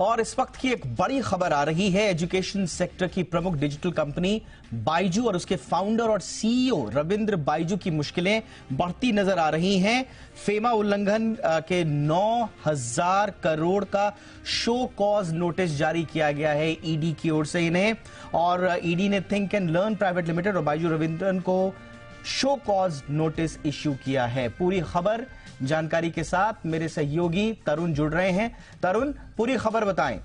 और इस वक्त की एक बड़ी खबर आ रही है। एजुकेशन सेक्टर की प्रमुख डिजिटल कंपनी बायजू और उसके फाउंडर और सीईओ रविंद्र बायजू की मुश्किलें बढ़ती नजर आ रही हैं। फेमा उल्लंघन के 9,000 करोड़ का शो कॉज नोटिस जारी किया गया है ईडी की ओर से इन्हें, और ईडी ने think and learn private limited और बायजू रविंद्रन को शो कॉज नोटिस इश्यू किया है। पूरी खबर जानकारी के साथ मेरे सहयोगी तरुण जुड़ रहे हैं। तरुण, पूरी खबर बताएं।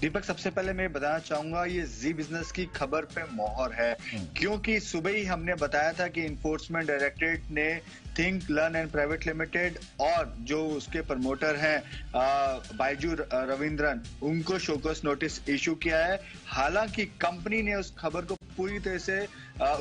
दीपक, सबसे पहले मैं बताना चाहूंगा ये जी बिजनेस की खबर पे मोहर है, क्योंकि सुबह ही हमने बताया था कि इन्फोर्समेंट डायरेक्टरेट ने think learn and private limited और जो उसके प्रमोटर हैं बायजू रविंद्रन, उनको शोकॉज नोटिस इशू किया है। हालांकि कंपनी ने उस खबर को पूरी तरह से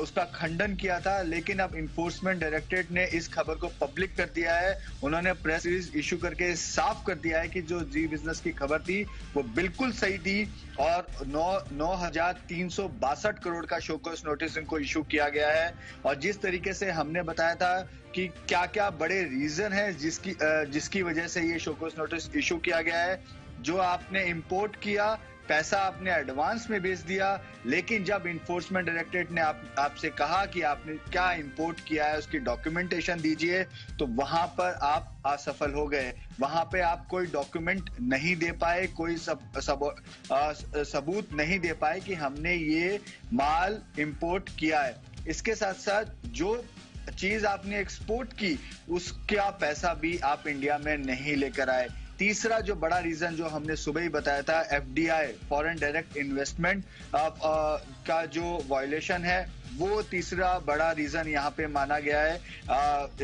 उसका खंडन किया था, लेकिन अब इन्फोर्समेंट डायरेक्टरेट ने इस खबर को पब्लिक कर दिया है। उन्होंने प्रेस रिलीज इशू करके साफ कर दिया है कि जो जी बिजनेस की खबर थी वो बिल्कुल सही थी और 9,362 करोड़ का शोकॉज नोटिस इनको इशू किया गया है। और जिस तरीके से हमने बताया था कि क्या क्या बड़े रीजन है जिसकी वजह से ये शोकॉज नोटिस इशू किया गया है। जो आपने इंपोर्ट किया, पैसा आपने एडवांस में भेज दिया, लेकिन जब इन्फोर्समेंट डायरेक्टरेट ने आपसे कहा कि आपने क्या इंपोर्ट किया है उसकी डॉक्यूमेंटेशन दीजिए, तो वहां पर आप असफल हो गए। वहां पे आप कोई डॉक्यूमेंट नहीं दे पाए, कोई सबूत नहीं दे पाए कि हमने ये माल इंपोर्ट किया है। इसके साथ साथ जो चीज आपने एक्सपोर्ट की उसका पैसा भी आप इंडिया में नहीं लेकर आए। तीसरा जो बड़ा रीजन जो हमने सुबह ही बताया था, एफडीआई फॉरेन डायरेक्ट इन्वेस्टमेंट का जो वायलेशन है, वो तीसरा बड़ा रीजन यहाँ पे माना गया है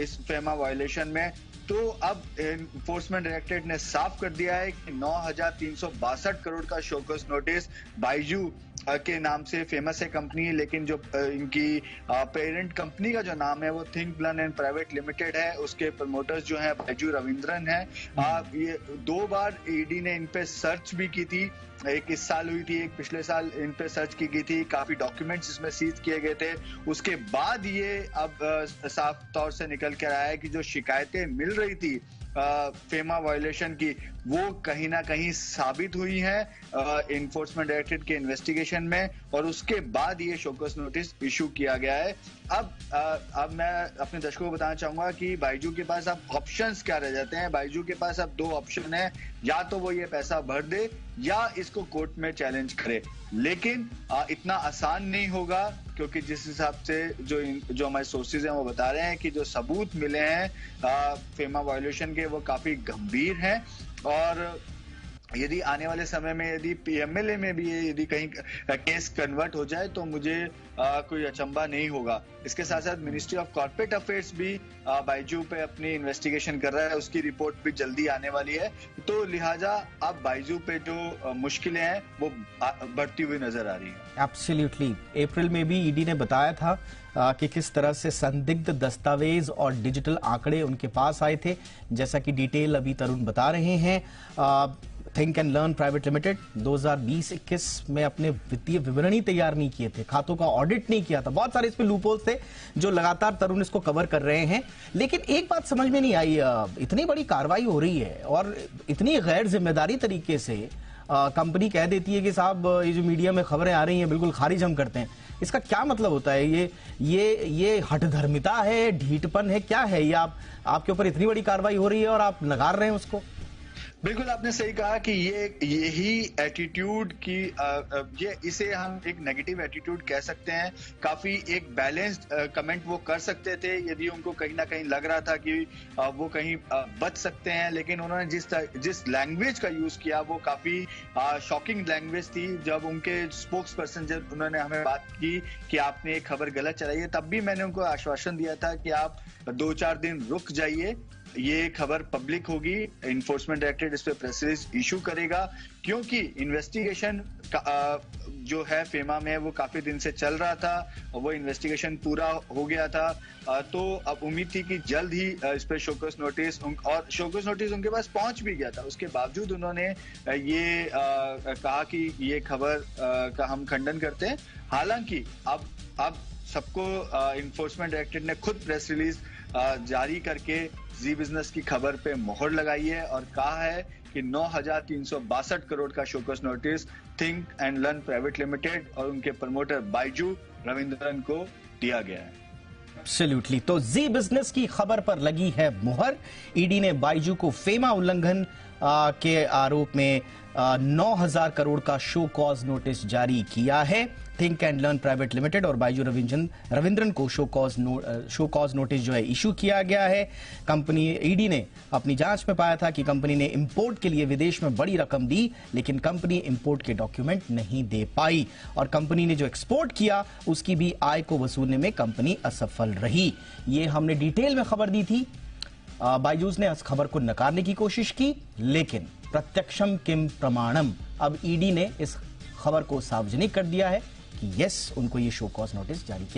इस फेमा वायलेशन में। तो अब इन्फोर्समेंट डायरेक्टरेट ने साफ कर दिया है कि 9,362 करोड़ का शोकॉज नोटिस बायजू के नाम से फेमस है कंपनी, लेकिन जो इनकी पेरेंट कंपनी का जो नाम है वो think learn and private limited है। उसके प्रमोटर्स जो हैं बायजू रविंद्रन है। ये 2 बार ईडी ने इन पे सर्च भी की थी, एक इस साल हुई थी, एक पिछले साल इन पे सर्च की गई थी। काफी डॉक्यूमेंट्स इसमें सीज किए गए थे। उसके बाद ये अब साफ तौर से निकल कर आया है कि जो शिकायतें मिल रही थी फेमा वायलेशन की, वो कहीं ना कहीं साबित हुई है इन्फोर्समेंट डायरेक्टरेट के इन्वेस्टिगेशन में, और उसके बाद ये शोकॉज नोटिस इशू किया गया है। अब मैं अपने दर्शकों को बताना चाहूंगा कि बायजू के पास अब ऑप्शंस क्या रह जाते हैं। बायजू के पास अब 2 ऑप्शन है, या तो वो ये पैसा भर दे या इसको कोर्ट में चैलेंज करे। लेकिन इतना आसान नहीं होगा, क्योंकि जिस हिसाब से जो हमारे सोर्सेज हैं वो बता रहे हैं कि जो सबूत मिले हैं फेमा वायलेशन के वो काफी गंभीर हैं, और यदि आने वाले समय में यदि पीएमएलए में भी यदि कहीं केस कन्वर्ट हो जाए तो मुझे कोई अचंभा नहीं होगा। इसके साथ साथ मिनिस्ट्री ऑफ कॉर्पोरेट अफेयर्स भी बायजू पे अपनी इन्वेस्टिगेशन कर रहा है, उसकी रिपोर्ट भी जल्दी आने वाली है। तो लिहाजा अब बायजू पे जो मुश्किलें हैं वो बढ़ती हुई नजर आ रही है। एब्सोल्युटली। अप्रैल में भी ईडी ने बताया था कि किस तरह से संदिग्ध दस्तावेज और डिजिटल आंकड़े उनके पास आए थे, जैसा कि डिटेल अभी तरुण बता रहे हैं। Think and learn private limited 2020-21 में अपने वित्तीय विवरणी तैयार नहीं किए थे, खातों का ऑडिट नहीं किया था। बहुत सारे इसमें लूपहोल्स थे जो लगातार तरुण इसको कवर कर रहे हैं। लेकिन एक बात समझ में नहीं आई, इतनी बड़ी कार्रवाई हो रही है और इतनी गैर जिम्मेदारी तरीके से कंपनी कह देती है कि साहब ये जो मीडिया में खबरें आ रही हैं बिल्कुल खारिज हम करते हैं। इसका क्या मतलब होता है? ये हठधर्मिता है, ढीठपन है, क्या है ये? आपके ऊपर इतनी बड़ी कार्रवाई हो रही है और आप नकार रहे हैं उसको। बिल्कुल आपने सही कहा कि यही एटीट्यूड की इसे हम एक नेगेटिव एटीट्यूड कह सकते हैं। काफी एक बैलेंस्ड कमेंट वो कर सकते थे यदि उनको कहीं ना कहीं लग रहा था कि वो कहीं बच सकते हैं, लेकिन उन्होंने जिस लैंग्वेज का यूज किया वो काफी शॉकिंग लैंग्वेज थी। जब उनके स्पोक्स पर्सन जब उन्होंने हमें बात की कि आपने ये खबर गलत चलाई है, तब भी मैंने उनको आश्वासन दिया था कि आप 2-4 दिन रुक जाइए, ये खबर पब्लिक होगी, इन्फोर्समेंट डायरेक्टरेट इस पे प्रेस रिलीज इशू करेगा, क्योंकि इन्वेस्टिगेशन जो है फेमा में वो काफी दिन से चल रहा था और वो इन्वेस्टिगेशन पूरा हो गया था। तो अब उम्मीद थी कि जल्द ही इस पे शोकॉज नोटिस और शोकॉज नोटिस उनके पास पहुंच भी गया था। उसके बावजूद उन्होंने ये कहा कि ये खबर का हम खंडन करते हैं। हालांकि अब सबको इन्फोर्समेट डायरेक्टरेट ने खुद प्रेस रिलीज जारी करके जी बिजनेस की खबर पे मोहर लगाई है और कहा है कि 9,362 करोड़ का show cause notice think and learn private limited और उनके प्रमोटर बाइजू रविंद्रन को दिया गया है। एब्सोल्युटली। तो जी बिजनेस की खबर पर लगी है मुहर। ईडी ने बाइजू को फेमा उल्लंघन के आरोप में 9,000 करोड़ का शो कॉज नोटिस जारी किया है। Think and learn private limited और बाइजू रविंद्रन को शो कॉज नोटिस जो है इशू किया गया है। कंपनी ईडी ने अपनी जांच में पाया था कि कंपनी ने इंपोर्ट के लिए विदेश में बड़ी रकम दी, लेकिन कंपनी इंपोर्ट के डॉक्यूमेंट नहीं दे पाई और कंपनी ने जो एक्सपोर्ट किया उसकी भी आय को वसूलने में कंपनी असफल रही। ये हमने डिटेल में खबर दी थी। बाइजूस ने इस खबर को नकारने की कोशिश की, लेकिन प्रत्यक्षम किम प्रमाणम, अब ईडी ने इस खबर को सार्वजनिक कर दिया है कि यस, उनको ये शो कॉज नोटिस जारी किया।